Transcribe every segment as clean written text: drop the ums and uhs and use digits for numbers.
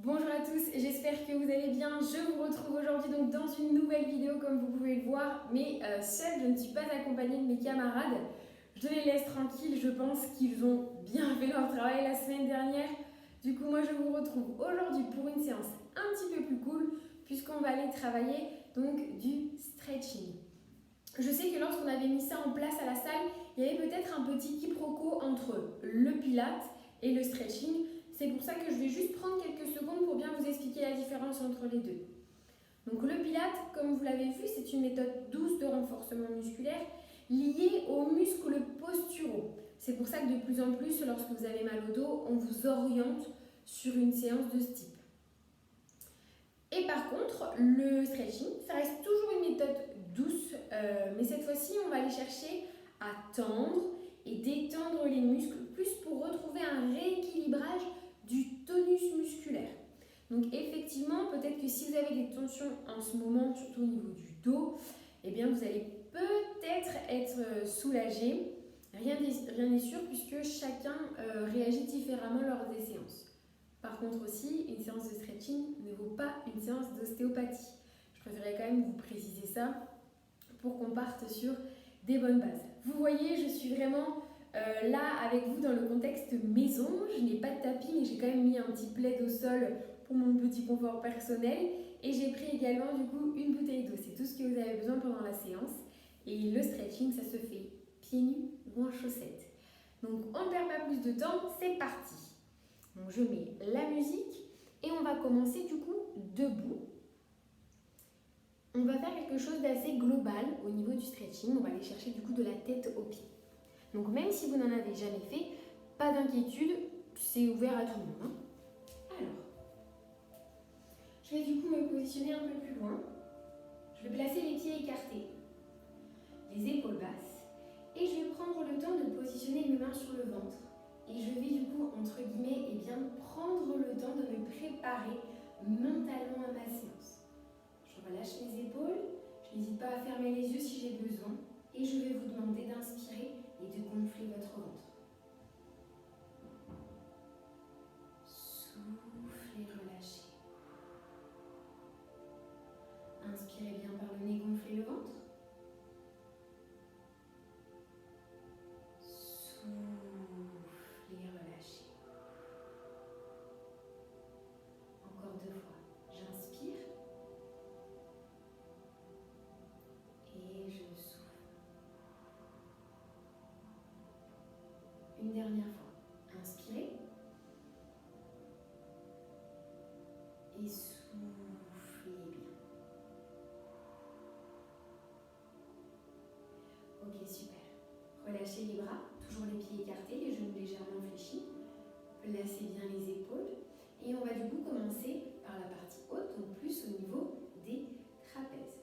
Bonjour à tous, j'espère que vous allez bien. Je vous retrouve aujourd'hui donc dans une nouvelle vidéo comme vous pouvez le voir, mais seule, je ne suis pas accompagnée de mes camarades. Je les laisse tranquilles, je pense qu'ils ont bien fait leur travail la semaine dernière. Du coup, moi je vous retrouve aujourd'hui pour une séance un petit peu plus cool, puisqu'on va aller travailler donc du stretching. Je sais que lorsqu'on avait mis ça en place à la salle, il y avait peut-être un petit quiproquo entre le pilate et le stretching. C'est pour ça que je vais juste prendre quelques secondes pour bien vous expliquer la différence entre les deux. Donc le pilate, comme vous l'avez vu, c'est une méthode douce de renforcement musculaire liée aux muscles posturaux. C'est pour ça que de plus en plus, lorsque vous avez mal au dos, on vous oriente sur une séance de ce type. Et par contre, le stretching, ça reste toujours une méthode douce, mais cette fois-ci, on va aller chercher à tendre et détendre les muscles, plus pour retrouver un rééquilibrage du tonus musculaire. Donc effectivement, peut-être que si vous avez des tensions en ce moment, surtout au niveau du dos, eh bien vous allez peut-être être soulagé. Rien n'est sûr puisque chacun réagit différemment lors des séances. Par contre aussi, une séance de stretching ne vaut pas une séance d'ostéopathie. Je préférais quand même vous préciser ça pour qu'on parte sur des bonnes bases. Vous voyez, je suis vraiment là avec vous dans le contexte maison. Je n'ai pas de tapis, mais j'ai quand même mis un petit plaid au sol pour mon petit confort personnel. Et j'ai pris également du coup une bouteille d'eau. C'est tout ce que vous avez besoin pendant la séance. Et le stretching, ça se fait pieds nus ou en chaussettes. Donc on ne perd pas plus de temps, c'est parti. Donc je mets la musique et on va commencer du coup debout. On va faire quelque chose d'assez global au niveau du stretching. On va aller chercher du coup de la tête aux pieds. Donc même si vous n'en avez jamais fait, pas d'inquiétude, c'est ouvert à tout le monde. Alors, je vais du coup me positionner un peu plus loin. Je vais placer les pieds écartés, les épaules basses, et je vais prendre le temps de positionner mes mains sur le ventre. Et je vais du coup, entre guillemets, prendre le temps de me préparer mentalement à ma séance. Je relâche les épaules, je n'hésite pas à fermer les yeux si j'ai besoin, et je vais vous demander d'inspirer et de gonfler votre ventre. Soufflez, relâchez. Inspirez bien par le nez, gonflez le ventre. Soufflez, relâchez. Encore 2 fois. J'inspire et je souffle. Une dernière fois. Inspirez et soufflez bien. Ok, super. Relâchez les bras, toujours les pieds écartés, les genoux légèrement fléchis. Placez bien les épaules. Et on va du coup commencer par la partie haute, donc plus au niveau des trapèzes.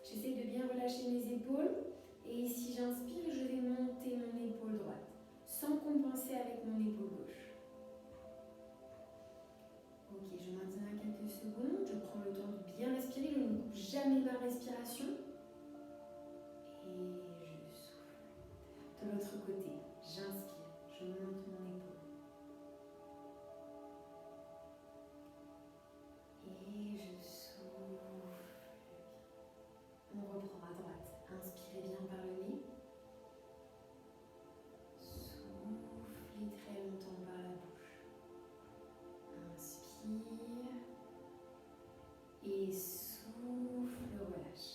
J'essaie de bien relâcher mes épaules. Et si j'inspire, je vais monter mon épaule droite, sans compenser avec mon épaule gauche. Ok, je maintiens quelques secondes. Je prends le temps de bien respirer. Je ne coupe jamais ma respiration. Et je souffle. De l'autre côté, j'inspire. Je monte mon épaule. Et je souffle. On reprend à droite. Inspirez bien par le nez. Soufflez très longtemps par la bouche. Inspire. Et souffle, relâche.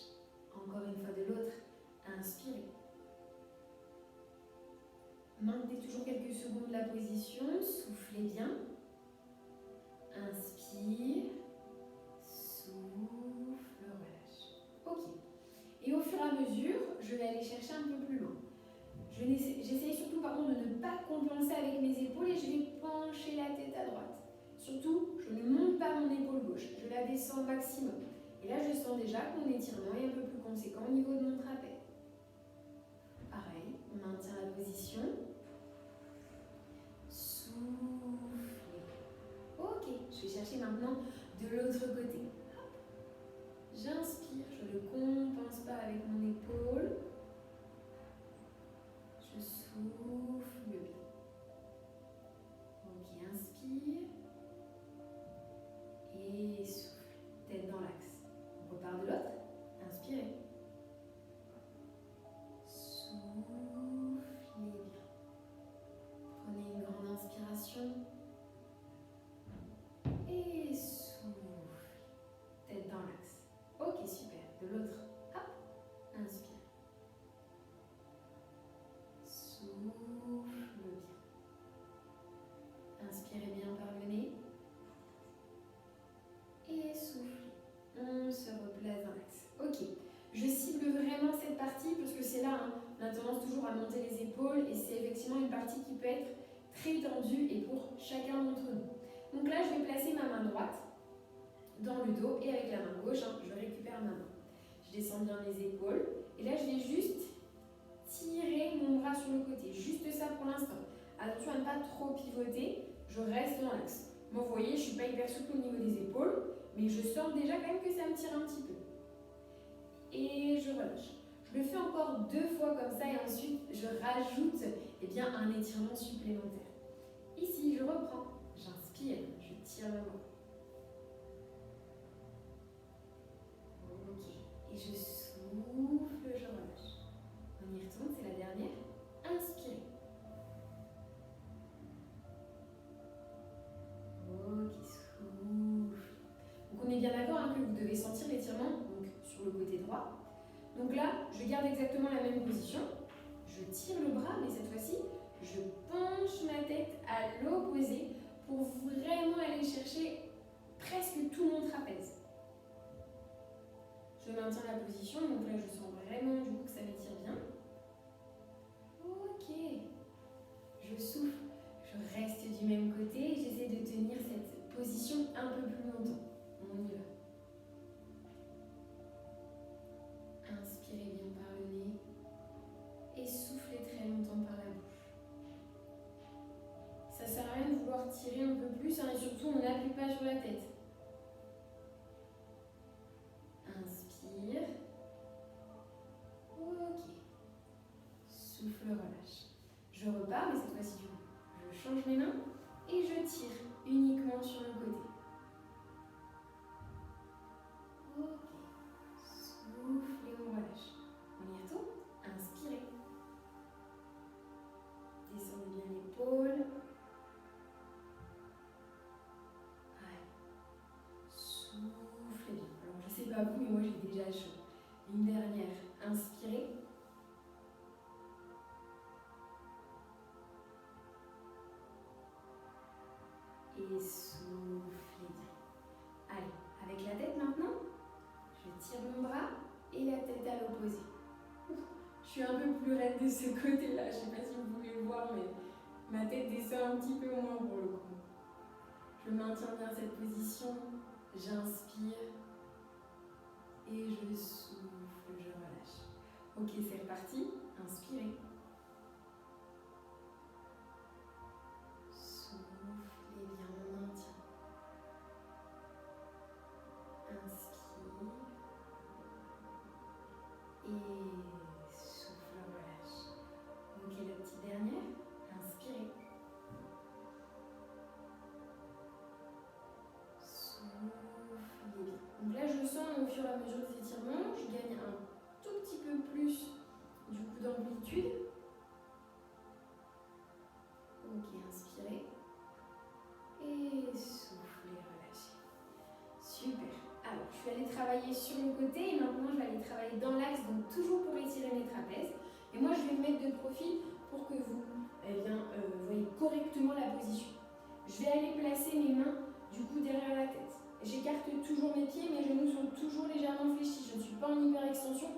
Encore une fois de l'autre. Inspirez. Maintenez toujours quelques secondes la position. Soufflez bien. Inspire. Souffle, relâche. Ok. Et au fur et à mesure, je vais aller chercher un peu plus loin. J'essaye surtout de ne pas compenser avec mes épaules et je vais pencher la tête à droite. Surtout, je ne monte pas mon épaule gauche, je la descends au maximum. Et là, je sens déjà que mon étirement est un peu plus conséquent au niveau de mon trapèze. Pareil, on maintient la position. Soufflez. Ok, je vais chercher maintenant de l'autre côté. J'inspire, je ne compense pas avec mon épaule. Je souffle bien. Ok, inspire. tendu et pour chacun d'entre nous. Donc là, je vais placer ma main droite dans le dos et avec la main gauche, je récupère ma main. Je descends bien les épaules et là, je vais juste tirer mon bras sur le côté. Juste ça pour l'instant. Attention à ne pas trop pivoter, je reste dans l'axe. Moi, vous voyez, je ne suis pas hyper souple au niveau des épaules, mais je sens déjà quand même que ça me tire un petit peu. Et je relâche. Je le fais encore 2 fois comme ça et ensuite je rajoute un étirement supplémentaire. Ici, je reprends, j'inspire, je tire le bras. Ok, et je souffle, je relâche. On y retourne, c'est la dernière. Inspirez. Ok, souffle. Donc on est bien d'accord que vous devez sentir l'étirement sur le côté droit. Donc là, je garde exactement la même position. Je tire le bras, mais cette fois-ci, je penche ma tête à l'opposé pour vraiment aller chercher presque tout mon trapèze. Je maintiens la position, donc là, je sens vraiment du coup que ça m'étire bien. Ok. Je souffle, je reste du même côté et j'essaie de tenir cette position un peu plus longtemps. On y va. Inspirez bien par le nez et soufflez très longtemps par la bouche. Ça sert à rien de vouloir tirer un peu plus et surtout on n'appuie pas sur la tête. Inspire. Ok. Souffle, relâche. Je repars, mais cette fois-ci, je change mes mains et je tire uniquement sur le côté. Ok. Souffle et on relâche. On y retourne. Inspirez. Descendez bien l'épaule. Ouais. Soufflez bien. Alors, je ne sais pas vous, mais moi j'ai déjà chaud. Une dernière. Inspirez. Et soufflez bien. Allez, avec la tête maintenant, je tire mon bras et la tête à l'opposé. Je suis un peu plus raide de ce côté-là, je ne sais pas si vous pouvez le voir, mais ma tête descend un petit peu moins pour le coup. Je maintiens bien cette position, j'inspire et je souffle, je relâche. Ok, c'est reparti, inspirez. Soufflez bien, on maintient. Inspire et souffle, relâche. Ok, la petite dernière, inspirez. Soufflez bien. Donc là, je sens au fur et à mesure des étirements, je gagne un tout petit peu plus du coup d'amplitude. Ok, inspirez. Et soufflez, relâchez. Super. Alors, je vais aller travailler sur le côté et maintenant je vais aller travailler dans l'axe, donc toujours pour étirer mes trapèzes. Et moi, je vais me mettre de profil pour que vous voyez correctement la position. Je vais aller placer mes mains du coup derrière la tête. J'écarte toujours mes pieds, mes genoux sont toujours légèrement fléchis. Je ne suis pas en hyper-extension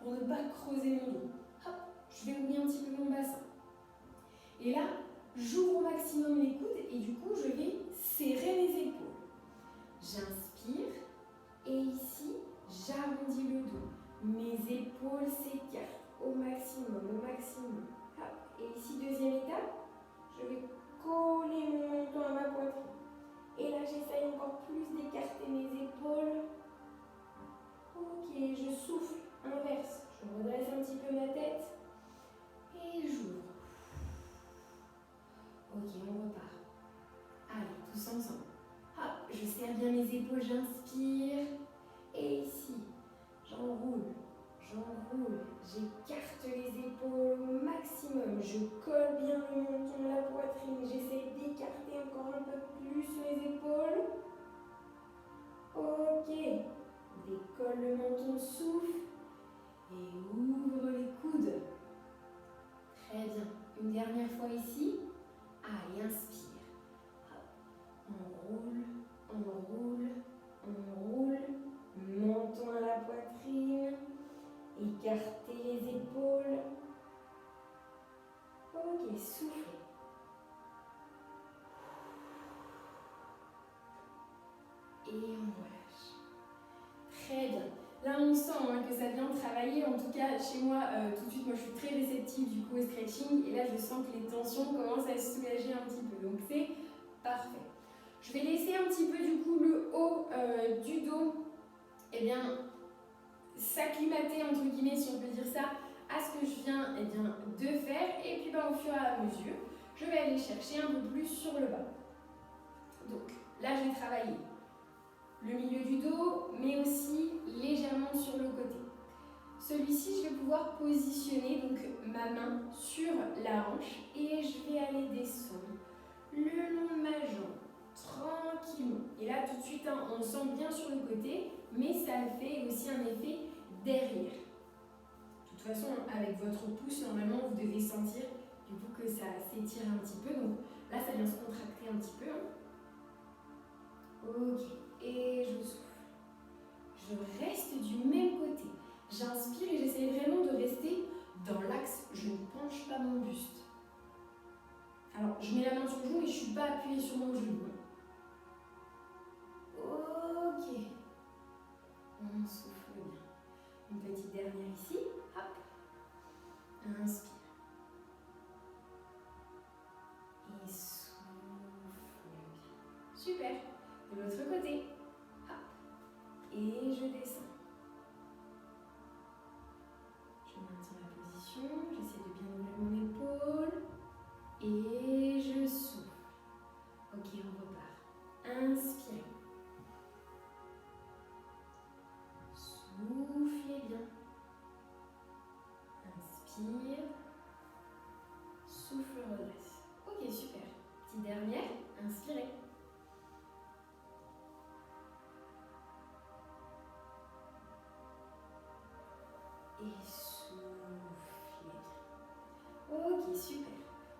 pour ne pas creuser mon dos. Hop, je vais ouvrir un petit peu mon bassin. Et là, j'ouvre au maximum les coudes et du coup, je vais serrer mes épaules. J'inspire et ici, j'arrondis le dos. Mes épaules s'écartent au maximum, au maximum. Hop. Et ici, deuxième étape, je vais coller mon menton à ma poitrine. Et là, j'essaye encore plus d'écarter mes épaules. Ok, je souffle, inverse. Je redresse un petit peu ma tête et j'ouvre. Ok, on repart. Allez, tous ensemble. Hop, je serre bien mes épaules, j'inspire. Et ici, j'enroule, j'écarte les épaules au maximum. Je colle bien le menton à la poitrine. J'essaie d'écarter encore un peu plus mes épaules. Ok, décolle le menton, souffle et ouvre les coudes. Très bien. Une dernière fois ici. Allez, inspire. On roule, menton à la poitrine, écartez les épaules. Ok, soufflez. et on relâche. Très bien. Là, on sent que ça vient travailler. En tout cas, chez moi, tout de suite, moi, je suis très réceptive du coup au stretching. Et là, je sens que les tensions commencent à se soulager un petit peu. Donc, c'est parfait. Je vais laisser un petit peu du coup le haut du dos, eh bien, s'acclimater entre guillemets, si on peut dire ça, à ce que je viens de faire. Et puis, au fur et à mesure, je vais aller chercher un peu plus sur le bas. Donc, là, je vais travailler le milieu du dos, mais aussi légèrement sur le côté. Celui-ci, je vais pouvoir positionner donc ma main sur la hanche et je vais aller descendre le long de ma jambe, tranquillement. Et là, tout de suite, on sent bien sur le côté, mais ça fait aussi un effet derrière. De toute façon, avec votre pouce, normalement, vous devez sentir du coup que ça s'étire un petit peu. Donc là, ça vient se contracter un petit peu. Ok. Et je souffle. Je reste du même côté. J'inspire et j'essaie vraiment de rester dans l'axe. Je ne penche pas mon buste. Alors, je mets la main sur le genou et je ne suis pas appuyée sur mon genou. Ok. On souffle bien. Une petite dernière ici. Hop. Inspire. Et souffle bien. Super. De l'autre côté. Et je descends. Je maintiens la position, j'essaie de bien ouvrir mon épaule. Et je souffle. Ok, on repart. Inspirez. Soufflez bien. Inspire. Souffle, redresse. Ok, super. Petite dernière. Inspirez. Et soufflez. Ok, super.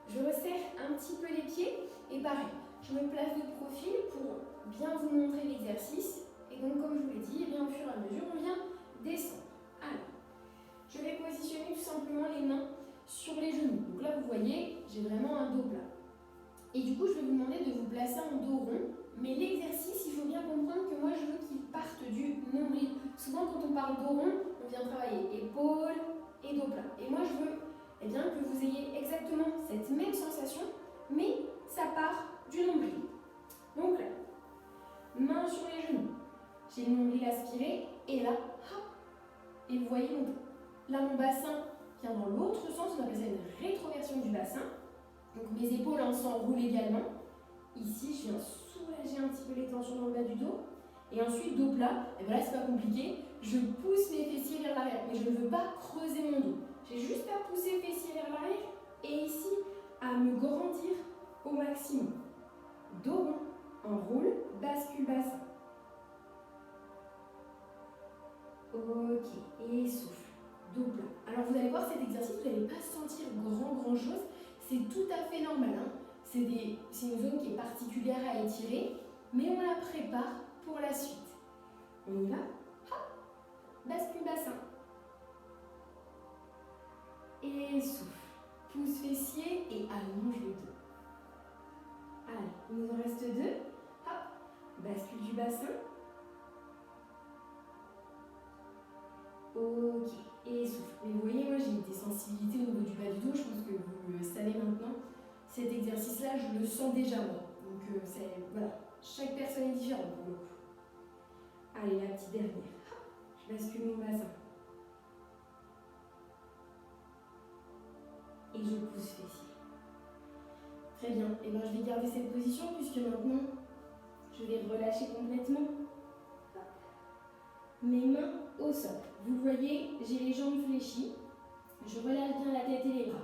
Je resserre un petit peu les pieds et pareil, je me place de profil pour bien vous montrer l'exercice. Et donc, comme je vous l'ai dit, au fur et à mesure, on vient descendre. Alors, je vais positionner tout simplement les mains sur les genoux. Donc là, vous voyez, j'ai vraiment un dos plat. Et du coup, je vais vous demander de vous placer en dos rond. Mais l'exercice, il faut bien comprendre que moi, je veux qu'il parte du nombril. Souvent, quand on parle dos rond, on vient travailler épaules et dos plat. Et moi, je veux que vous ayez exactement cette même sensation, mais ça part du nombril. Donc là, main sur les genoux. J'ai le nombril aspiré, et là, hop. Et vous voyez, donc, là, mon bassin vient dans l'autre sens, on appelle ça une rétroversion du bassin. Donc mes épaules s'enroulent également. Ici, je viens soulager un petit peu les tensions dans le bas du dos. Et ensuite, dos plat, et bien là, c'est pas compliqué. Je pousse mes fessiers vers l'arrière, mais je ne veux pas creuser mon dos. J'ai juste à pousser les fessiers vers l'arrière et ici, à me grandir au maximum. Dos rond, enroule, bascule bassin. Ok, et souffle. Dos plat. Alors vous allez voir cet exercice, vous n'allez pas sentir grand chose. C'est tout à fait normal. C'est une zone qui est particulière à étirer, mais on la prépare pour la suite. On y va. Hop. Bascule bassin. Et souffle. Pouce fessier et allonge le dos. Allez, il nous en reste deux. Hop. Bascule du bassin. Ok. Et souffle. Mais vous voyez, moi j'ai des sensibilités au niveau du bas du dos. Je pense que vous le savez maintenant. Cet exercice-là, je le sens déjà moi. Donc voilà. Chaque personne est différente pour le coup. Allez, la petite dernière. Je bascule mon bassin. Et je pousse fessier. Très bien. Et bien, je vais garder cette position puisque maintenant, je vais relâcher complètement. Mes mains au sol. Vous voyez, j'ai les jambes fléchies. Je relâche bien la tête et les bras.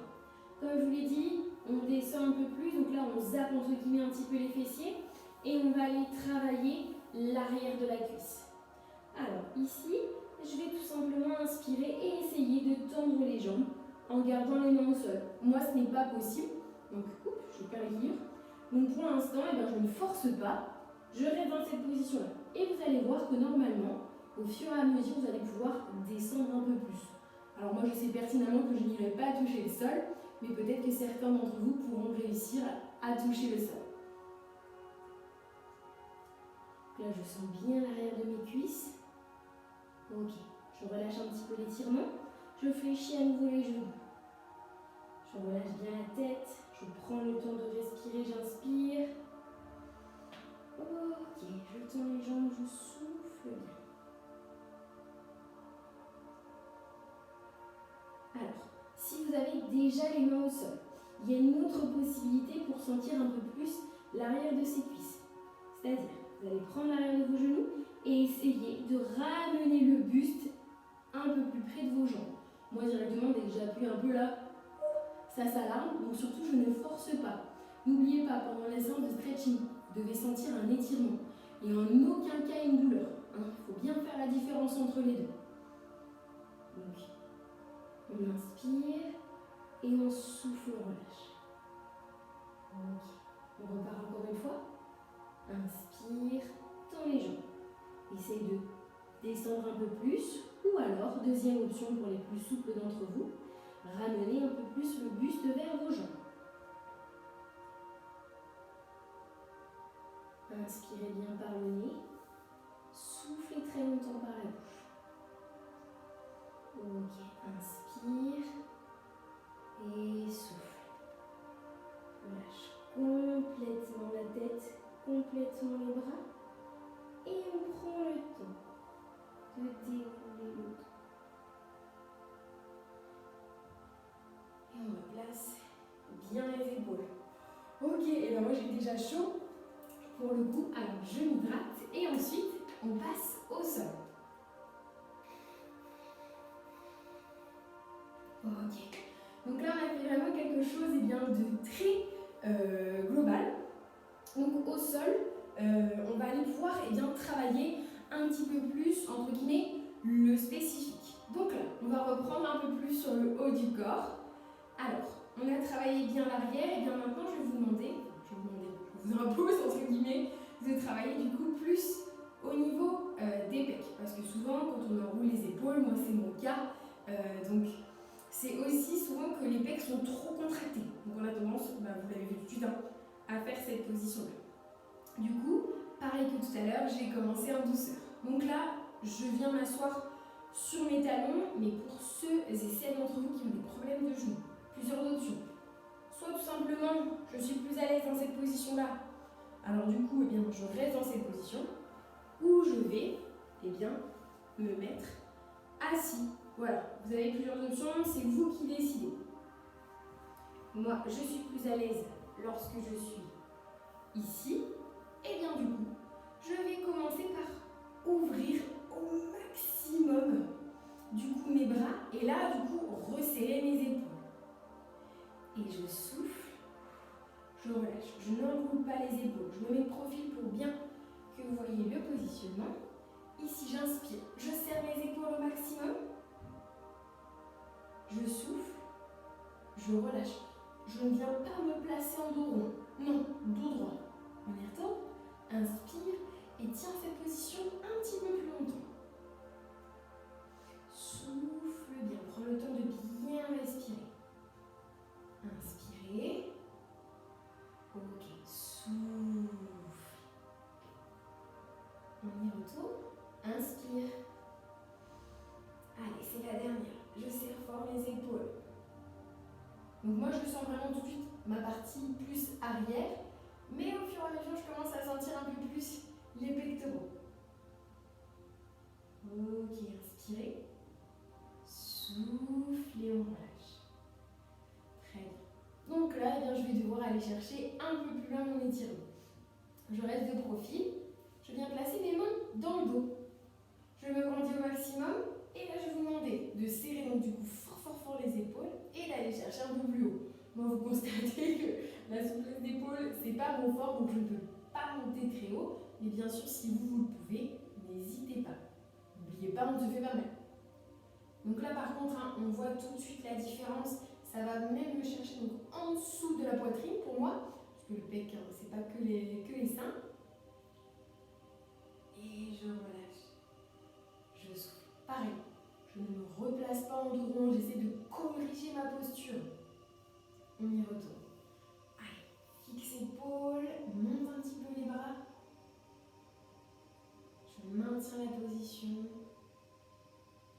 Comme je vous l'ai dit, on descend un peu plus. Donc là, on zappe entre guillemets un petit peu les fessiers. Et on va aller travailler l'arrière de la cuisse. Alors ici, je vais tout simplement inspirer et essayer de tendre les jambes en gardant les mains au sol. Moi, ce n'est pas possible. Donc, je perds l'équilibre. Donc pour l'instant, je ne force pas. Je reste dans cette position-là. Et vous allez voir que normalement, au fur et à mesure, vous allez pouvoir descendre un peu plus. Alors moi, je sais pertinemment que je n'irai pas toucher le sol, mais peut-être que certains d'entre vous pourront réussir à toucher le sol. Là, je sens bien l'arrière de mes cuisses. Ok, je relâche un petit peu l'étirement. Je fléchis à nouveau les genoux. Je relâche bien la tête. Je prends le temps de respirer, j'inspire. Ok, je tends les jambes, je souffle bien. Alors, si vous avez déjà les mains au sol, il y a une autre possibilité pour sentir un peu plus l'arrière de ses cuisses. C'est-à-dire, vous allez prendre l'arrière de vos genoux et essayer de ramener le buste un peu plus près de vos jambes. Moi, directement, dès que j'appuie un peu là, ça s'alarme, donc surtout, je ne force pas. N'oubliez pas, pendant les séances de stretching, vous devez sentir un étirement et en aucun cas une douleur. Il faut bien faire la différence entre les deux. Donc, on inspire et on souffle, on relâche. Ok, on repart encore une fois. Inspire, tends les jambes. Essayez de descendre un peu plus, ou alors, deuxième option pour les plus souples d'entre vous, ramenez un peu plus le buste vers vos jambes. Inspirez bien par le nez, soufflez très longtemps par la bouche. Ok, inspire et souffle. Relâche complètement la tête, complètement les bras, et on prend le temps de dérouler le dos. Et on replace bien les épaules. Ok, et bien moi j'ai déjà chaud pour le coup, alors je m'hydrate et ensuite on passe au sol. Ok, donc là on a fait vraiment quelque chose de très global. Donc au sol, on va aller pouvoir travailler un petit peu plus, entre guillemets, le spécifique. Donc là, on va reprendre un peu plus sur le haut du corps. Alors, on a travaillé bien l'arrière, et bien maintenant je vais vous demander, je vous impose entre guillemets, de travailler du coup plus au niveau des pecs. Parce que souvent, quand on enroule les épaules, moi c'est mon cas, donc c'est aussi souvent que les pecs sont trop contractés. Donc on a tendance, vous l'avez vu tout de suite, à faire cette position-là. Du coup, pareil que tout à l'heure, j'ai commencé en douceur. Donc là, je viens m'asseoir sur mes talons, mais pour ceux et celles d'entre vous qui ont des problèmes de genoux, plusieurs options. Soit tout simplement, je suis plus à l'aise dans cette position-là, alors du coup, je reste dans cette position, ou je vais me mettre assis. Voilà, vous avez plusieurs options, c'est vous qui décidez. Moi, je suis plus à l'aise lorsque je suis ici, et bien du coup, je vais commencer par ouvrir au maximum du coup mes bras et là du coup resserrer mes épaules. Et je souffle, je relâche, je n'enroule pas les épaules, je me mets de profil pour bien que vous voyez le positionnement. Ici j'inspire, je serre mes épaules au maximum, je souffle, je relâche. Je ne viens pas me placer en dos rond, non, dos droit. On y retourne, inspire et tiens cette position un petit peu plus longtemps. Souffle bien, prends le temps de bien respirer. Inspirez. Ok, souffle. On y retourne, inspire. Allez, c'est la dernière. Je serre fort les épaules. Donc moi je sens vraiment tout de suite ma partie plus arrière, mais au fur et à mesure je commence à sentir un peu plus les pectoraux. Ok, inspirez, soufflez, on relâche. Très bien. Donc là, je vais devoir aller chercher un peu plus loin mon étirement. Je reste de profil, je viens placer mes mains dans le dos. Je me grandis au maximum et là je vais vous demander de serrer donc du coup fort les épaules et d'aller chercher un peu plus haut. Moi vous constatez que la souplesse d'épaule c'est pas mon fort donc je ne peux pas monter très haut, mais bien sûr si vous le pouvez, n'hésitez pas. N'oubliez pas, on ne se fait pas mal. Donc là par contre, on voit tout de suite la différence, ça va même me chercher donc en dessous de la poitrine pour moi, parce que le pec c'est pas que les seins. Et je relâche, je souffle. Pareil, je ne me replace pas en dos rond, j'essaie de corriger ma posture. On y retourne. Allez, fixe épaule, monte un petit peu les bras. maintiens la position.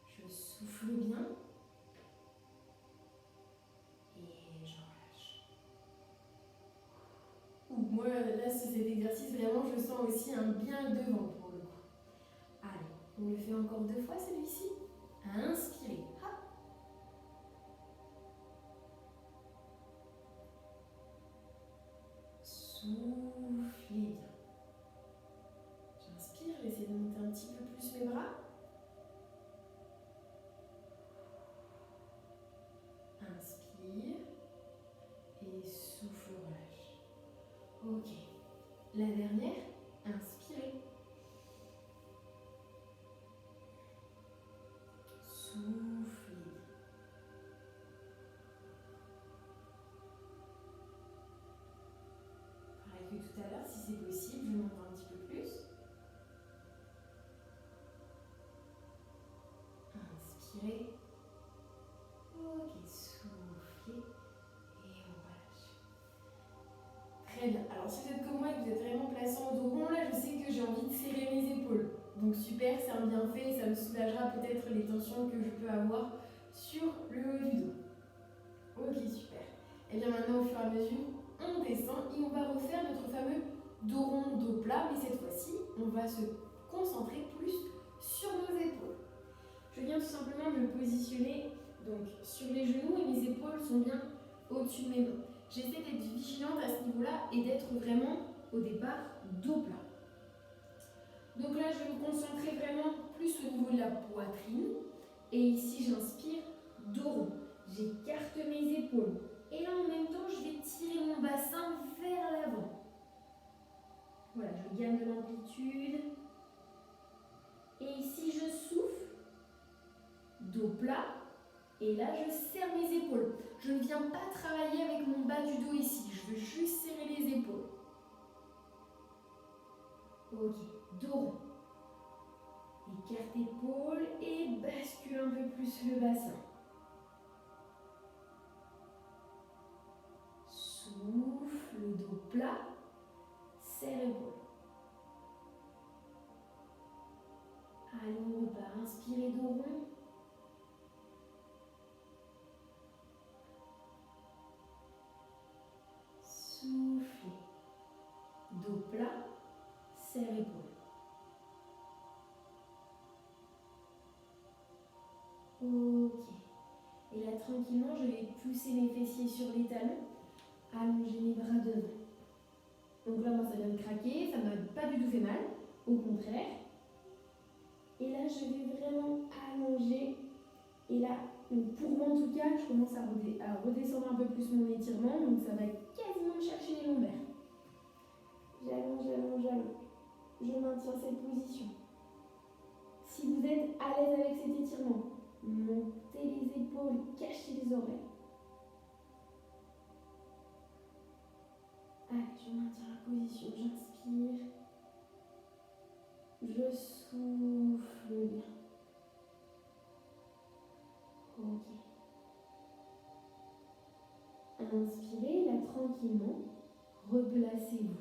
Je souffle bien. Et je relâche. Moi, là, sur cet exercice, vraiment, je sens aussi un bien devant pour le coup. Allez, on le fait encore 2 fois celui-ci. Inspirez. Hop. Soufflez bien. J'inspire, j'essaie de monter un petit peu plus mes bras. Inspire et souffle, relâche. Ok. La dernière, inspirez. Soufflez. Pareil que tout à l'heure, si c'est possible, je monte un petit peu plus. Inspirez. Ok, soufflez. Et on relâche. Très bien. Alors si vous êtes comme moi et que vous êtes vraiment plaçant au dos rond, là je sais que j'ai envie de serrer mes épaules. Donc super, c'est un bienfait, ça me soulagera peut-être les tensions que je peux avoir sur le haut du dos. Ok, super. Et bien maintenant, au fur et à mesure, on descend et on va refaire notre fameux dos rond, dos plat, mais cette fois-ci, on va se concentrer plus sur nos épaules. Je viens tout simplement me positionner donc sur les genoux et mes épaules sont bien au-dessus de mes mains. J'essaie d'être vigilante à ce niveau-là et d'être vraiment au départ dos plat. Donc là, je vais me concentrer vraiment plus au niveau de la poitrine. Et ici, j'inspire, dos rond. J'écarte mes épaules. Et là, en même temps, je vais tirer mon bassin vers l'avant. Voilà, je gagne de l'amplitude. Et ici, je souffle, dos plat. Et là, je serre mes épaules. Je ne viens pas travailler avec mon bas du dos ici. Je veux juste serrer les épaules. Ok, dos rond. Écarte épaules et bascule un peu plus le bassin. Souffle, dos plat, serre épaules. Allez, on repart. Inspirez, dos rond. Soufflez. Dos plat, serre épaules. Ok. Et là, tranquillement, je vais pousser mes fessiers sur les talons, allonger mes bras devant. Donc là, moi, ça vient de craquer, ça ne m'a pas du tout fait mal, au contraire. Et là, je vais vraiment allonger. Et là, pour moi en tout cas, je commence à redescendre un peu plus mon étirement, donc ça va quasiment me chercher les lombaires. J'allonge, j'allonge, j'allonge. Je maintiens cette position. Si vous êtes à l'aise avec cet étirement, montez les épaules, cachez les oreilles. Allez, je maintiens la position, j'inspire. Je souffle bien. Ok. Inspirez, là tranquillement, replacez-vous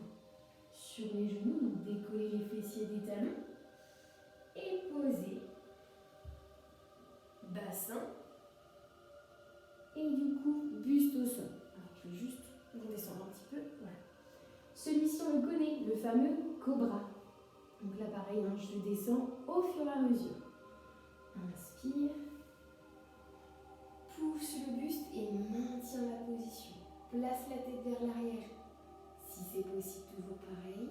sur les genoux, donc décollez les fessiers des talons et posez bassin et du coup buste au sol. Alors je vais juste redescendre un petit peu, voilà. Celui-ci on le connaît, le fameux cobra. Donc là pareil, hein, je descends au fur et à mesure. Inspire, pousse le buste et maintiens la position. Place la tête vers l'arrière. Si c'est possible, toujours pareil.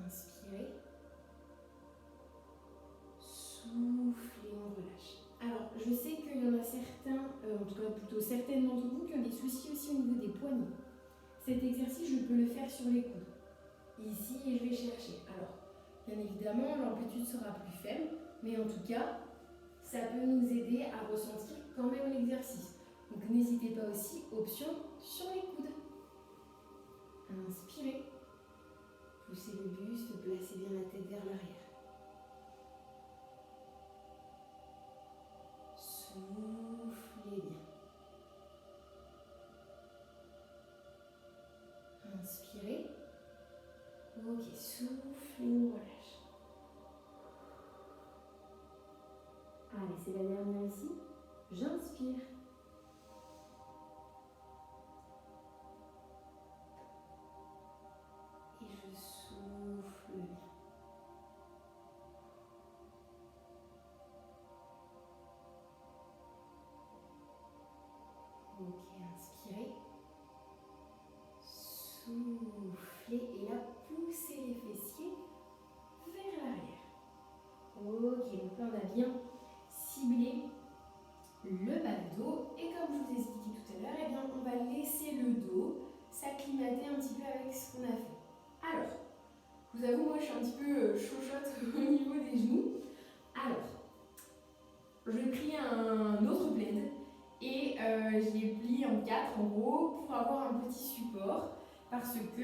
Inspirez. Souffle et on relâche. Alors, je sais qu'il y en a certains, en tout cas plutôt certaines d'entre vous, qui ont des soucis aussi au niveau des poignets. Cet exercice, je peux le faire sur les coudes. Ici, et je vais chercher. Alors, bien évidemment, l'amplitude sera plus faible, mais en tout cas, ça peut nous aider à ressentir quand même l'exercice. Donc, n'hésitez pas aussi, option sur les coudes. Inspirez. Poussez le buste, placez bien la tête vers l'arrière. Soufflez bien. Inspirez. Ok, souffle et on relâche. Allez, c'est la dernière ici. J'inspire. Et je souffle bien. Ok, inspirez. Soufflez et là, poussez les fessiers vers l'arrière. Ok, donc là on a bien ciblé le bas de dos. Et comme je vous ai expliqué tout à l'heure, eh bien, on va laisser le dos s'acclimater un petit peu avec ce qu'on a fait. Alors, je vous avoue, moi je suis un petit peu chauchotte au niveau des genoux. Alors, je plie un autre plaid et je l'ai plié en 4 en gros pour avoir un petit support parce que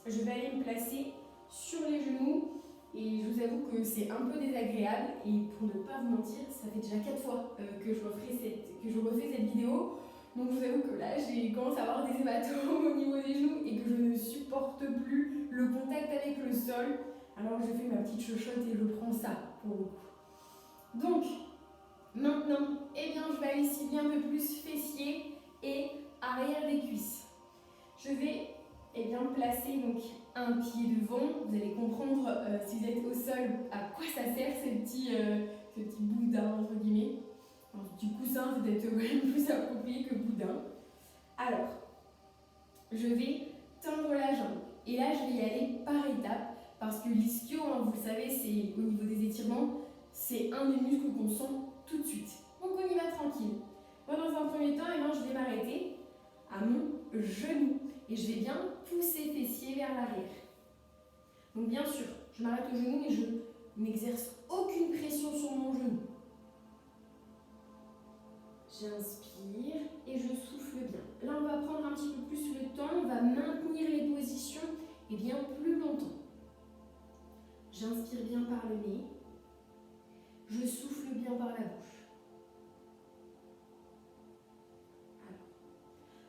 je vais aller me placer sur les genoux et je vous avoue que c'est un peu désagréable et pour ne pas vous mentir, ça fait déjà 4 fois que je refais cette vidéo. Donc je vous avoue que là j'ai commencé à avoir des hématomes au niveau des genoux et que je ne supporte plus le contact avec le sol. Alors je fais ma petite chochotte et je prends ça pour le coup. Donc maintenant, eh bien, je vais aller cibler un peu plus fessier et arrière des cuisses. Je vais placer donc un pied devant. Vous allez comprendre si vous êtes au sol à quoi ça sert ce petit boudin entre guillemets. Alors, ce petit coussin, c'est peut-être quand même plus approprié que boudin. Alors, je vais tendre la jambe. Et là, je vais y aller par étapes parce que l'ischio, vous le savez, c'est au niveau des étirements, c'est un des muscles qu'on sent tout de suite. Donc on y va tranquille. Moi dans un premier temps, je vais m'arrêter à mon genou et je vais bien pousser fessier vers l'arrière. Donc bien sûr, je m'arrête au genou et je n'exerce aucune pression sur mon genou. J'inspire et je souffle bien. Là on va prendre un petit peu plus le temps, on va maintenir les positions et bien plus longtemps. J'inspire bien par le nez. Je souffle bien par la bouche. Alors,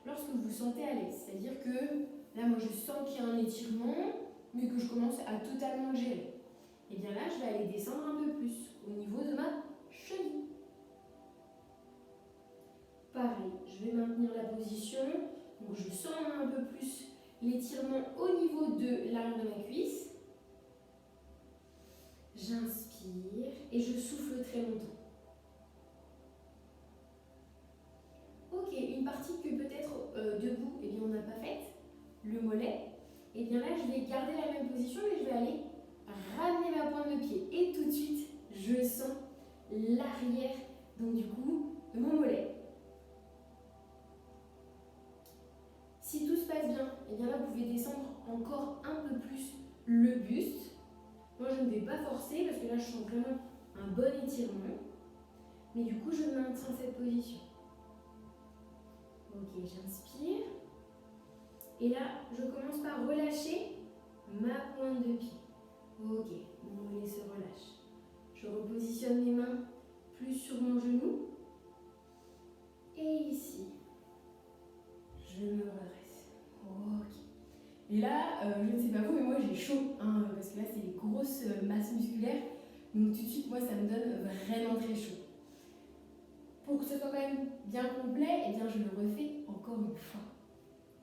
lorsque vous vous sentez à l'aise, c'est-à-dire que là, moi, je sens qu'il y a un étirement, mais que je commence à totalement le gérer. Et bien là, je vais aller descendre un peu plus au niveau de ma cheville. Pareil, je vais maintenir la position. Donc, je sens un peu plus l'étirement au niveau de l'arrière de ma cuisse. J'inspire et je souffle très longtemps. Ok, une partie que peut-être debout, on n'a pas faite, le mollet. Et bien là, je vais garder la même position, mais je vais aller ramener ma pointe de pied. Et tout de suite, je sens l'arrière, donc du coup, de mon mollet. Si tout se passe bien, et bien là, vous pouvez descendre encore un peu plus le buste. Moi, je ne vais pas forcer parce que là, je sens vraiment un bon étirement. Mais du coup, je maintiens cette position. Ok, j'inspire. Et là, je commence par relâcher ma pointe de pied. Ok, mon mollet se relâche. Je repositionne mes mains plus sur mon genou. Et ici, je me redresse. Ok. Et là, je ne sais pas vous, mais moi j'ai chaud, parce que là c'est des grosses masses musculaires. Donc tout de suite, moi ça me donne vraiment très chaud. Pour que ce soit quand même bien complet, je le refais encore une fois.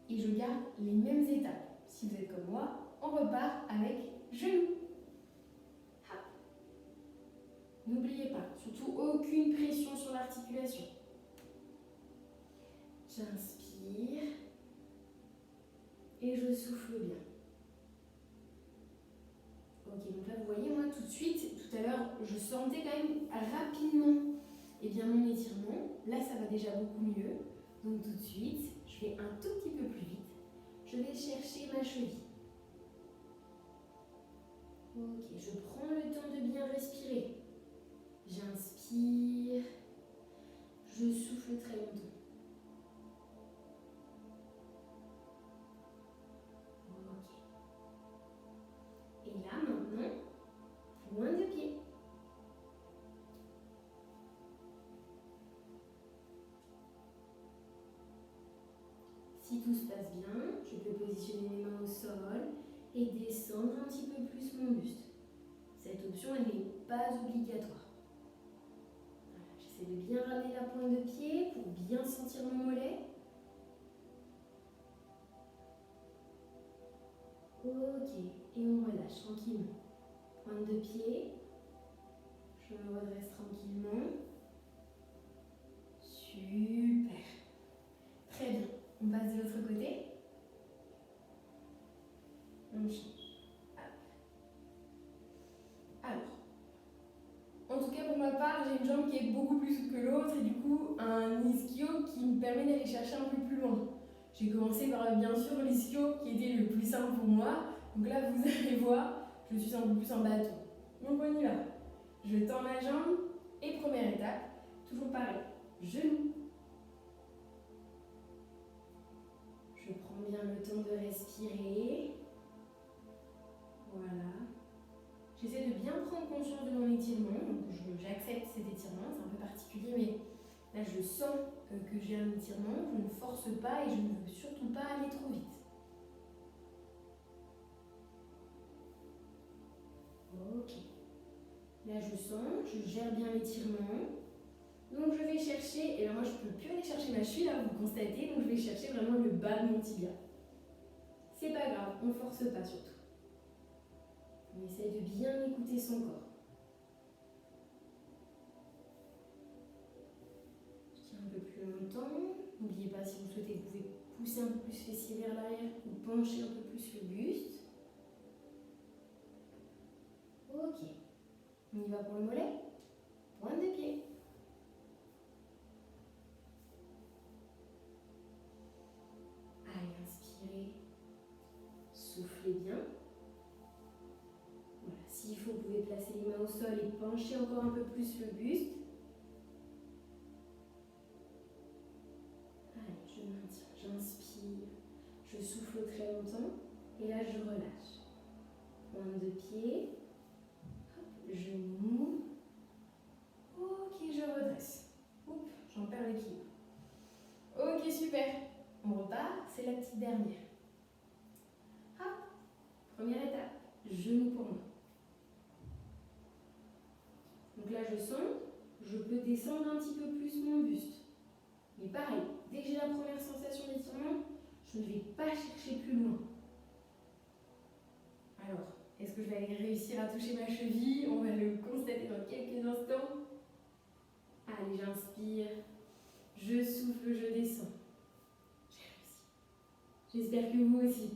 Et je garde les mêmes étapes. Si vous êtes comme moi, on repart avec genou. N'oubliez pas, surtout aucune pression sur l'articulation. J'inspire et je souffle bien. Ok, donc là vous voyez, moi tout de suite, tout à l'heure, je sentais quand même rapidement mon étirement. Là ça va déjà beaucoup mieux. Donc tout de suite, je vais un tout petit peu plus vite. Je vais chercher ma cheville. Ok, je prends le temps de bien respirer. J'inspire, je souffle très longtemps. Ok. Et là maintenant, pointe de pied. Si tout se passe bien, je peux positionner mes mains au sol et descendre descendre un petit peu plus mon buste. Cette option, elle n'est pas obligatoire. Voilà, j'essaie de bien ramener la pointe de pied pour bien sentir mon mollet. Ok, et on relâche tranquillement. Pointe de pied. Je me redresse tranquillement. Super. Très bien. On passe de l'autre côté. On change. Alors, en tout cas pour ma part, j'ai une jambe qui est beaucoup plus souple que l'autre et du coup un ischio qui me permet d'aller chercher un peu plus loin. J'ai commencé par bien sûr l'ischio qui était le plus simple pour moi. Donc là vous allez voir, je suis un peu plus en bâton. Donc on y va. Je tends ma jambe et première étape, toujours pareil, genou. Je prends bien le temps de respirer. Voilà. J'essaie de bien prendre conscience de mon étirement, donc j'accepte cet étirement, c'est un peu particulier, mais là je sens que j'ai un étirement, je ne force pas et je ne veux surtout pas aller trop vite. Ok. Là je sens, je gère bien l'étirement, donc je vais chercher, et là moi je ne peux plus aller chercher ma cheville, là vous constatez, donc je vais chercher vraiment le bas de mon tibia. C'est pas grave, on ne force pas surtout. On essaie de bien écouter son corps. Je tiens un peu plus longtemps. N'oubliez pas, si vous souhaitez, vous pouvez pousser un peu plus fessier vers l'arrière ou pencher un peu plus le buste. Ok. On y va pour le mollet. Pointe de pied. Allez, inspirez. Soufflez bien. Voilà. S'il faut, vous pouvez placer les mains au sol et pencher encore un peu plus le buste. Allez, je maintiens. J'inspire. Je souffle très longtemps. Et là, je relâche. Pointe de pied. Hop, genou. Ok, je redresse. Oups, j'en perds l'équilibre. Ok, super. On repart, c'est la petite dernière. Hop, première étape, genou pour moi. Donc là, je sens, je peux descendre un petit peu plus mon buste. Mais pareil, dès que j'ai la première sensation d'étirement, je ne vais pas chercher plus loin. Alors, est-ce que je vais aller réussir à toucher ma cheville? On va le constater dans quelques instants. Allez, j'inspire, je souffle, je descends. J'ai réussi. J'espère que vous aussi.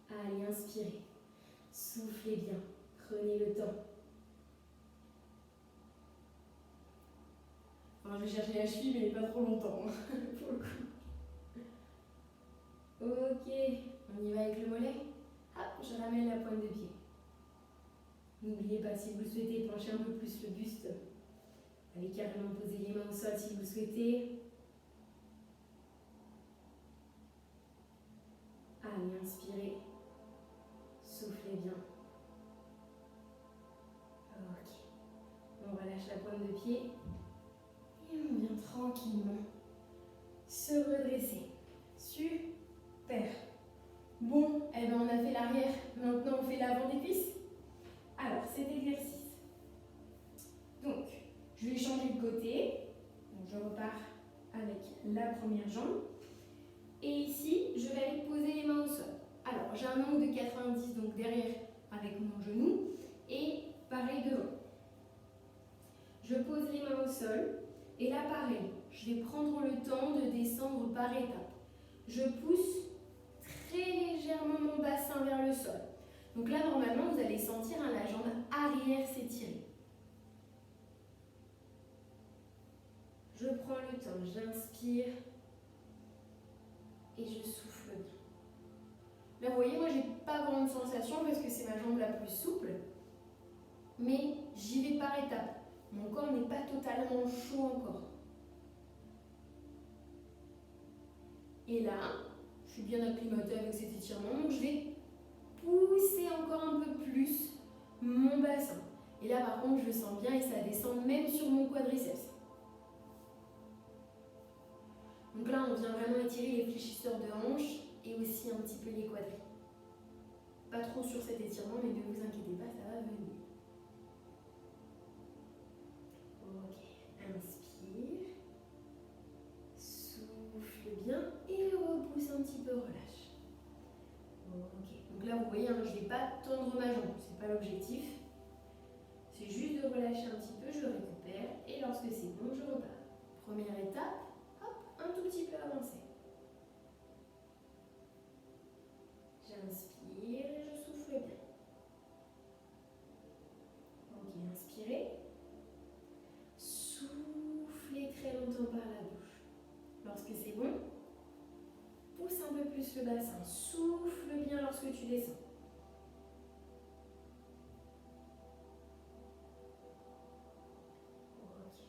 Allez, inspirez. Soufflez bien. Prenez le temps. Enfin, je vais chercher la cheville, mais pas trop longtemps, pour le coup. Ok, on y va avec le mollet. Hop, je ramène la pointe de pied. N'oubliez pas, si vous le souhaitez, pencher un peu plus le buste. Allez carrément poser les mains au sol si vous le souhaitez. Allez, inspirez. Soufflez bien. Ok. On relâche la pointe de pied. Et on vient tranquillement se redresser. Super. Bon, eh ben on a fait l'arrière. Maintenant, on fait l'avant des cuisses. Alors, cet exercice. Donc, je vais changer de côté. Donc, je repars avec la première jambe. Et ici, je vais aller poser les mains au sol. Alors, j'ai un angle de 90, donc derrière avec mon genou. Et pareil devant. Je pose les mains au sol. Et là, pareil, je vais prendre le temps de descendre par étapes. Je pousse très légèrement mon bassin vers le sol. Donc là, normalement, vous allez sentir la jambe arrière s'étirer. Je prends le temps, j'inspire et je souffle bien. Là, vous voyez, moi, j'ai pas grande sensation parce que c'est ma jambe la plus souple. Mais j'y vais par étapes. Mon corps n'est pas totalement chaud encore. Et là, je suis bien acclimatée avec cet étirement, donc je vais pousser encore un peu plus mon bassin. Et là, par contre, je le sens bien et ça descend même sur mon quadriceps. Donc là, on vient vraiment étirer les fléchisseurs de hanche et aussi aussi un petit peu les quadris. Pas trop sur cet étirement, mais ne vous inquiétez pas, ça va venir. Ok, inspire, souffle bien et repousse un petit peu, relâche. Ok, donc là vous voyez, hein, je ne vais pas tendre ma jambe, c'est pas l'objectif. C'est juste de relâcher un petit peu, je récupère et lorsque c'est bon, je repars. Première étape, hop, un tout petit peu avancé. J'inspire et je souffle bien. Ok, inspirez. Soufflez très longtemps par la bouche. Lorsque c'est bon, pousse un peu plus le bassin. Souffle bien lorsque tu descends. Ok.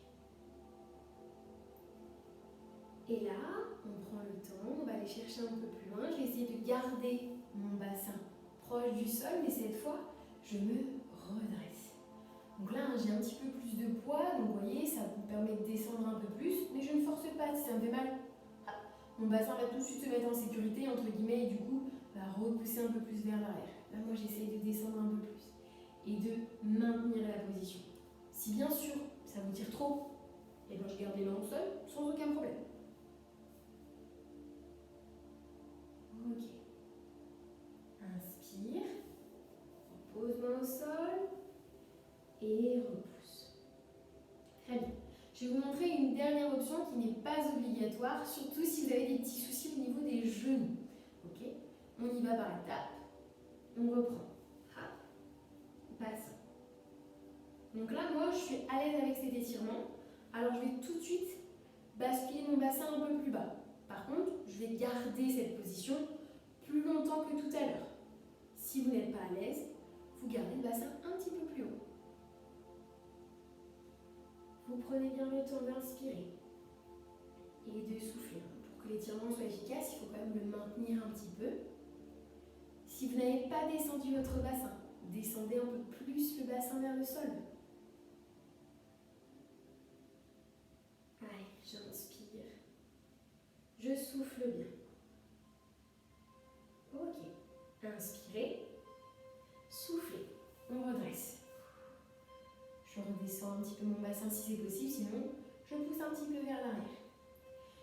Et là, on prend le temps, on va aller chercher un peu plus loin. Je vais essayer de garder mon bassin proche du sol, mais cette fois, je me redresse. Donc là, j'ai un petit peu plus de poids, donc vous voyez, ça me permet de descendre un peu plus, mais je ne force pas, si ça me fait mal, hop, mon bassin va tout de suite se mettre en sécurité, entre guillemets, et du coup, va repousser un peu plus vers l'arrière. Là, moi, j'essaye de descendre un peu plus et de maintenir la position. Si bien sûr, ça vous tire trop, et bien je garde les mains au sol, sans aucun problème. Ok. Inspire, pose main au sol et repousse. Très bien. Je vais vous montrer une dernière option qui n'est pas obligatoire, surtout si vous avez des petits soucis au niveau des genoux. Ok. On y va par étapes. On reprend. Hop. Bassin. Donc là, moi, je suis à l'aise avec cet étirement. Alors, je vais tout de suite basculer mon bassin un peu plus bas. Par contre, je vais garder cette position plus longtemps que tout à l'heure. Si vous n'êtes pas à l'aise, vous gardez le bassin un petit peu plus haut. Vous prenez bien le temps d'inspirer et de souffler. Pour que l'étirement soit efficace, il faut quand même le maintenir un petit peu. Si vous n'avez pas descendu votre bassin, descendez un peu plus le bassin vers le sol. Allez, j'inspire. Je souffle bien. Ok. Inspirez. Soufflez. On redresse. Je redescends un petit peu mon bassin si c'est possible, sinon je pousse un petit peu vers l'arrière.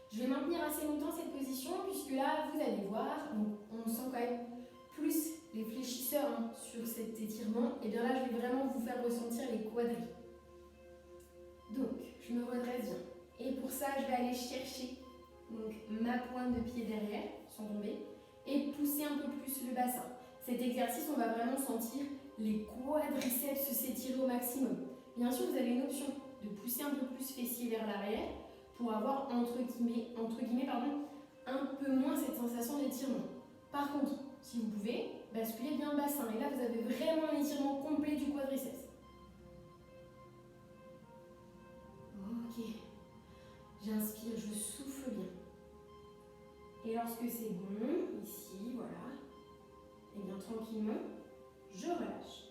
Je vais maintenir assez longtemps cette position puisque là, vous allez voir, donc on sent quand même plus les fléchisseurs sur cet étirement. Et bien là, je vais vraiment vous faire ressentir les quadris. Donc, je me redresse bien. Et pour ça, je vais aller chercher donc, ma pointe de pied derrière, sans tomber, et pousser un peu plus le bassin. Cet exercice, on va vraiment sentir les quadriceps s'étirer au maximum. Bien sûr, vous avez une option de pousser un peu plus fessier vers l'arrière pour avoir entre guillemets, un peu moins cette sensation d'étirement. Par contre, si vous pouvez, basculez bien le bassin. Et là, vous avez vraiment un étirement complet du quadriceps. Ok. J'inspire, je souffle bien. Et lorsque c'est bon, ici, voilà, et bien tranquillement, je relâche.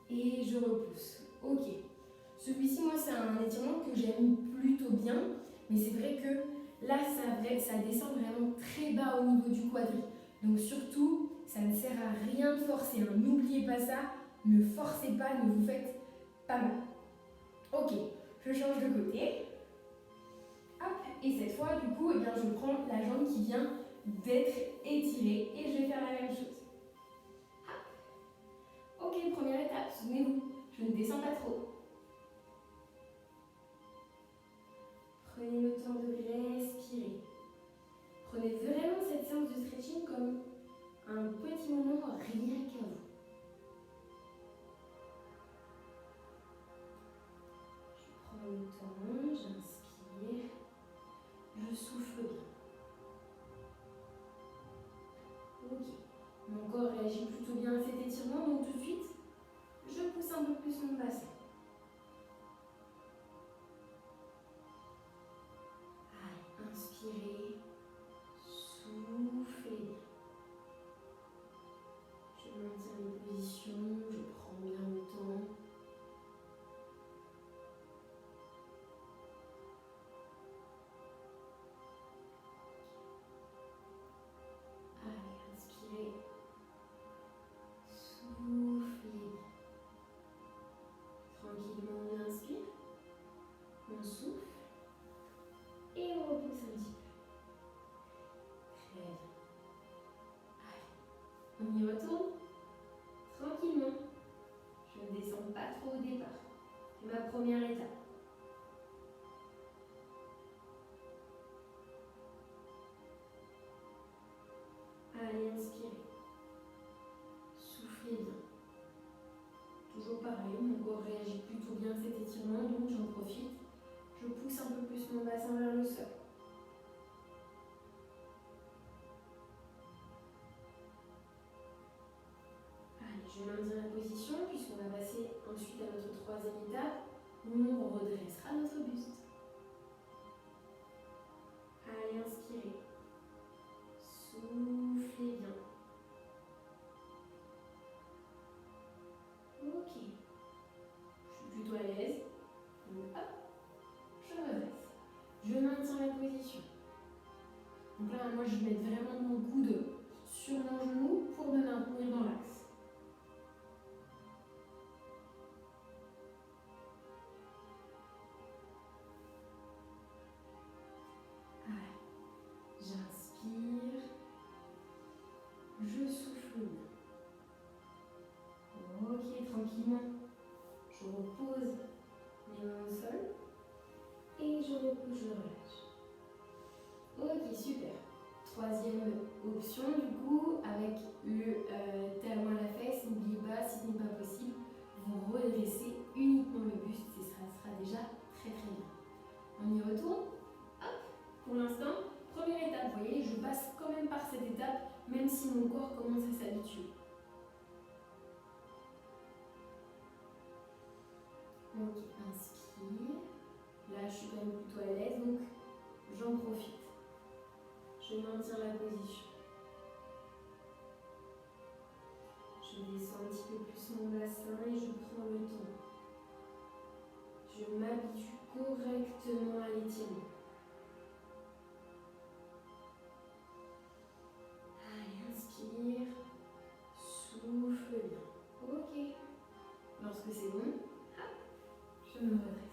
Et je repousse. Ok. Celui-ci, moi, c'est un étirement que j'aime plutôt bien. Mais c'est vrai que là, ça descend vraiment très bas au niveau du quadri. Donc surtout, ça ne sert à rien de forcer. N'oubliez pas ça. Ne forcez pas, ne vous faites pas mal. Ok. Je change de côté. Hop. Et cette fois, du coup, eh bien, je prends la jambe qui vient d'être étirée. Et je vais faire la même chose. Ok, première étape, souvenez-vous, je ne descends pas trop. Prenez le temps de respirer. Prenez vraiment cette séance de stretching comme un petit moment rien qu'à vous. Je prends le temps, j'inspire, je souffle bien. Ok, mon corps réagit plutôt bien à cet étirement, donc tout de suite, je pousse un peu plus mon bassin. Allez, inspirez, soufflez bien. Je maintiens les positions, je prends bien le temps. Allez, On y retourne tranquillement. Je ne descends pas trop au départ. C'est ma première étape. Allez, inspirez. Soufflez bien. Toujours pareil, mon corps réagit plutôt bien à cet étirement, donc j'en profite. Je pousse un peu plus mon bassin vers le sol. Allez, je maintiens la position puisqu'on va passer ensuite à notre troisième étape où on redressera notre buste. Allez, inspirez. Soufflez bien. Ok. Je suis plutôt à l'aise. Donc hop, je redresse. Je maintiens la position. Donc là, moi, je vais mettre vraiment mon coude sur mon genou pour me maintenir dans l'axe. Allez, j'inspire. Je souffle bien. Ok, tranquillement. Je repose les mains au sol. Et je repose, je relâche. Ok, super. Troisième option, du coup, avec le talon à la fesse, n'oubliez pas, si ce n'est pas possible, vous redressez uniquement le buste et ça sera déjà très très bien. On y retourne. Hop, pour l'instant, première étape, vous voyez, je passe quand même par cette étape, même si mon corps commence à s'habituer. Ok, inspire. Là, je suis quand même plutôt à l'aise, donc j'en profite. Je maintiens la position. Je descends un petit peu plus mon bassin et je prends le temps. Je m'habitue correctement à l'étirement. Allez, inspire. Souffle bien. Ok. Lorsque c'est bon, hop, je me redresse.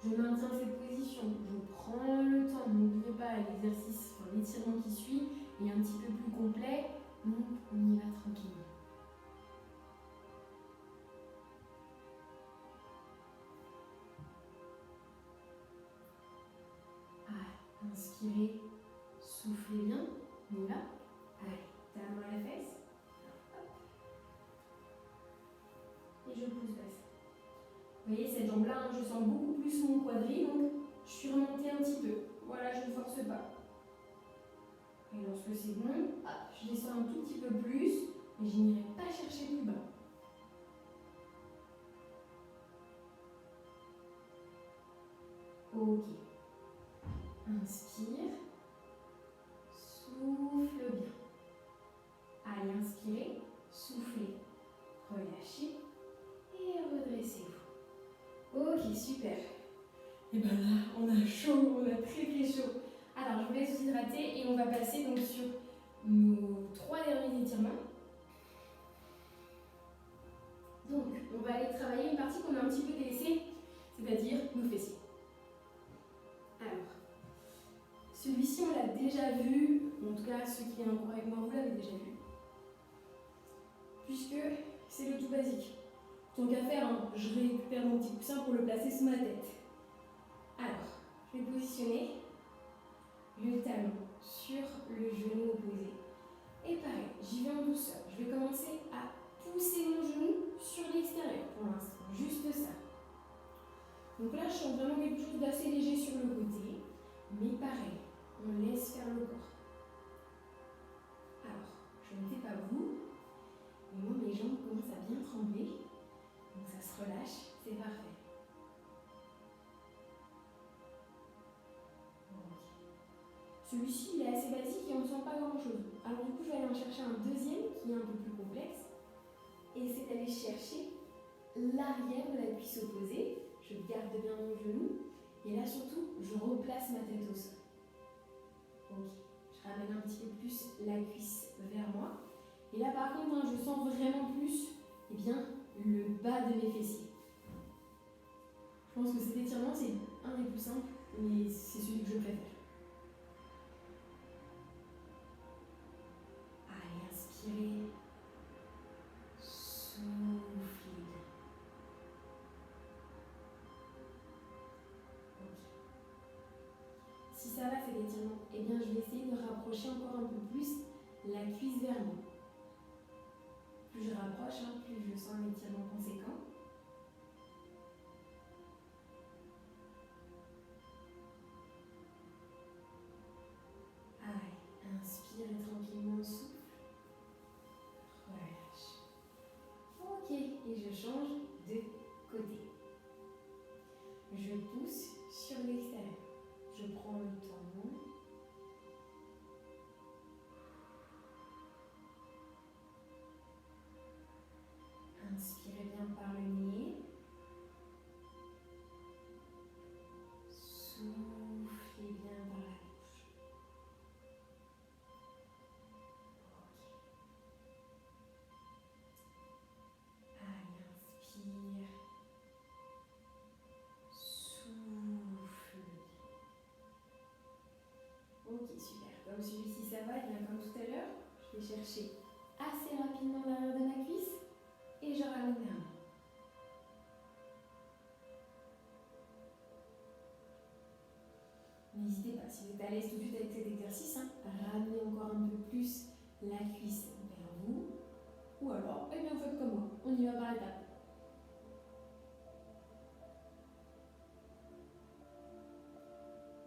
Je maintiens cette position. Je prends le temps. N'oubliez pas l'exercice, l'étirement qui suit est un petit peu plus complet. Donc, on y va tranquillement. Inspirez, soufflez bien, on y va. Allez, talon à la fesse. Hop. Et je pousse bassin. Vous voyez, cette jambe-là, je sens beaucoup plus mon quadri, donc je suis remontée un petit peu. Voilà, je ne force pas. Et lorsque c'est bon, hop, je descends un tout petit peu plus, mais je n'irai pas chercher plus bas. Ok. Inspire. Souffle bien. Allez, inspirez, soufflez, relâchez et redressez-vous. Ok, super. Et bien là, on a chaud, on a très très chaud. Alors, je vous laisse vous hydrater et on va passer donc sur nos 3 derniers étirements. Donc, on va aller travailler une partie qu'on a un petit peu délaissée, c'est-à-dire nos fessiers. Alors, celui-ci, on l'a déjà vu, en tout cas, ceux qui viennent en cours avec moi, vous l'avez déjà vu. Puisque c'est le tout basique. Tant qu'à faire, hein, je récupère mon petit coussin pour le placer sous ma tête. Alors, je vais positionner le talon sur le genou opposé. Et pareil, j'y vais en douceur. Je vais commencer à pousser mon genou sur l'extérieur pour l'instant, juste ça. Donc là, je sens vraiment quelque chose d'assez léger sur le côté, mais pareil, on laisse faire le corps. Alors, je ne sais pas vous, mais moi, mes jambes commencent à bien trembler, donc ça se relâche, c'est parfait. Celui-ci, il est assez basique et on ne sent pas grand-chose. Alors du coup, je vais aller en chercher un deuxième qui est un peu plus complexe. Et c'est aller chercher l'arrière de la cuisse opposée. Je garde bien mon genou. Et là, surtout, je replace ma tête au sol. Ok, je ramène un petit peu plus la cuisse vers moi. Et là, par contre, hein, je sens vraiment plus le bas de mes fessiers. Je pense que cet étirement, c'est un des plus simples, mais c'est celui que je préfère. Allez, inspirez. rapprocher encore un peu plus la cuisse vers moi. Plus je rapproche, plus je sens un étirement conséquent. Allez, inspire et tranquillement souffle. Relâche. Ok, et je change de côté. Je pousse sur l'extérieur. Je prends le temps. Inspirez bien par le nez. Soufflez bien par la bouche. Ok. Allez, inspire. Souffle. Ok, super. Comme celui-ci, ça va, bien comme tout à l'heure. Je vais chercher assez rapidement l'arrière de ma cuisse et je ramène vers moi. N'hésitez pas, si vous êtes à l'aise tout de suite avec cet exercice, ramenez encore un peu plus la cuisse vers vous. Ou alors, eh bien, faites comme moi, on y va par étapes.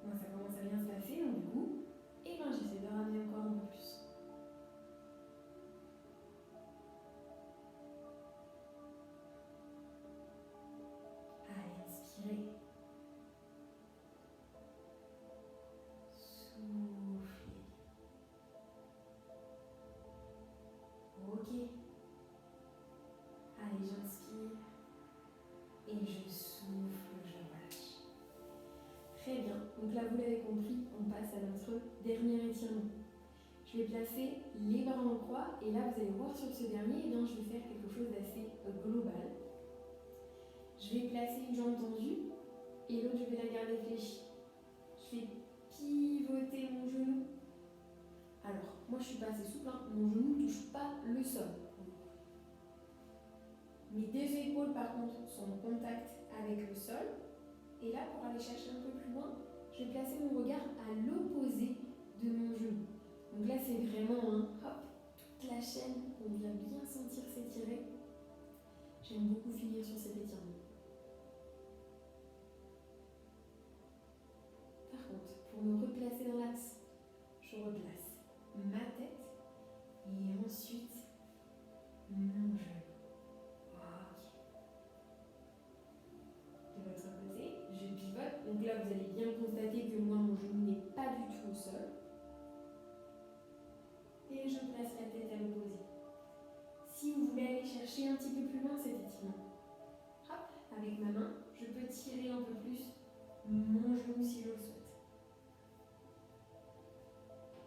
Moi, ça commence à bien se passer, donc du coup, eh bien, j'essaie de ramener encore un peu plus. Allez, inspirez. Soufflez. Ok. Allez, j'inspire. Et je souffle, je relâche. Très bien. Donc là, vous l'avez compris, on passe à notre dernier étirement. Je vais placer les bras en croix et là, vous allez voir sur ce dernier, eh bien, je vais faire quelque chose d'assez global. Je vais placer une jambe tendue et l'autre, je vais la garder fléchie. Je vais pivoter mon genou. Alors, moi, je suis pas assez souple, mon genou ne touche pas le sol. Mes deux épaules, par contre, sont en contact avec le sol. Et là, pour aller chercher un peu plus loin, je vais placer mon regard à l'opposé de mon genou. Donc là, c'est vraiment toute la chaîne qu'on vient bien sentir s'étirer. J'aime beaucoup finir sur cet étirement. Par contre, pour me replacer dans l'axe, je replace ma tête et ensuite mon genou. De l'autre côté, je pivote. Donc là, vous allez bien constater que moi, mon genou n'est pas du tout au sol. Et je place la tête à l'opposé. Si vous voulez aller chercher un petit peu plus loin cet étirement, avec ma main, je peux tirer un peu plus mon genou si je le souhaite.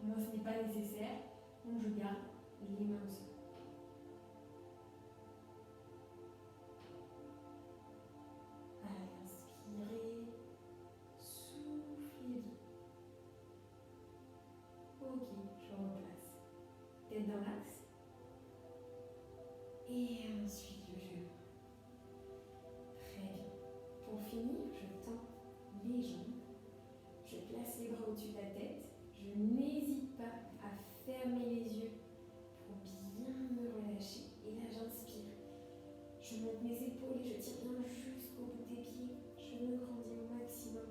Moi, ce n'est pas nécessaire, donc je garde les mains au sol. Allez, inspirez, soufflez bien. Ok, je replace. Tête dans l'axe. Et ensuite le genou. Très bien. Pour finir, je tends les jambes. Je place les bras au-dessus de la tête. Je n'hésite pas à fermer les yeux pour bien me relâcher. Et là, j'inspire. Je monte mes épaules et je tire bien jusqu'au bout des pieds. Je me grandis au maximum.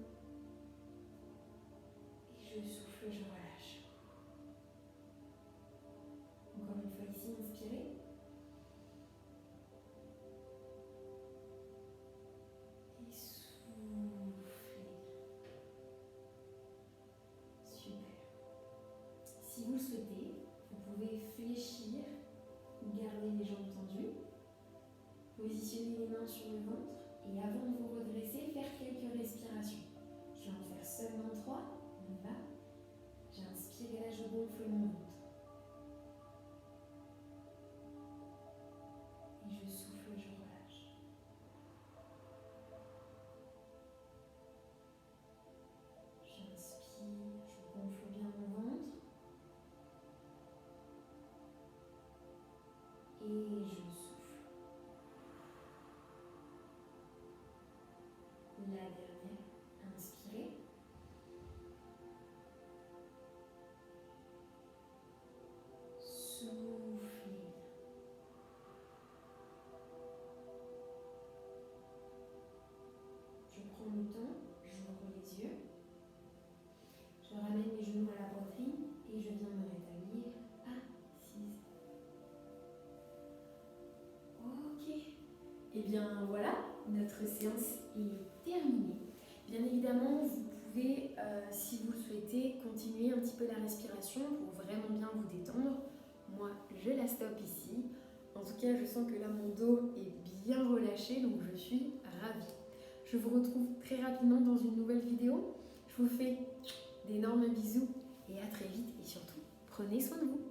Et je souffle, je relâche. Encore une fois ici, inspirez. Et soufflez. Super. Si vous le souhaitez, vous pouvez fléchir ou garder les jambes tendues. Positionnez les mains sur le ventre et avant de vous redresser, faire quelques respirations. Je vais en faire seulement 3. On y va. J'inspire et là je gonfle mon ventre. Et je souffle, je relâche. J'inspire, je gonfle bien mon ventre. Et je souffle. La dernière, inspirez. souffler. Je prends le temps, j'ouvre les yeux. Je ramène mes genoux à la poitrine et je viens me rétablir assise. Ok. Et bien voilà, notre séance est terminée. Bien évidemment, vous pouvez, si vous le souhaitez, continuer un petit peu la respiration pour vraiment bien vous détendre. Moi, je la stoppe ici. En tout cas, je sens que là, mon dos est bien relâché, donc je suis ravie. Je vous retrouve très rapidement dans une nouvelle vidéo. Je vous fais d'énormes bisous et à très vite. Et surtout, prenez soin de vous.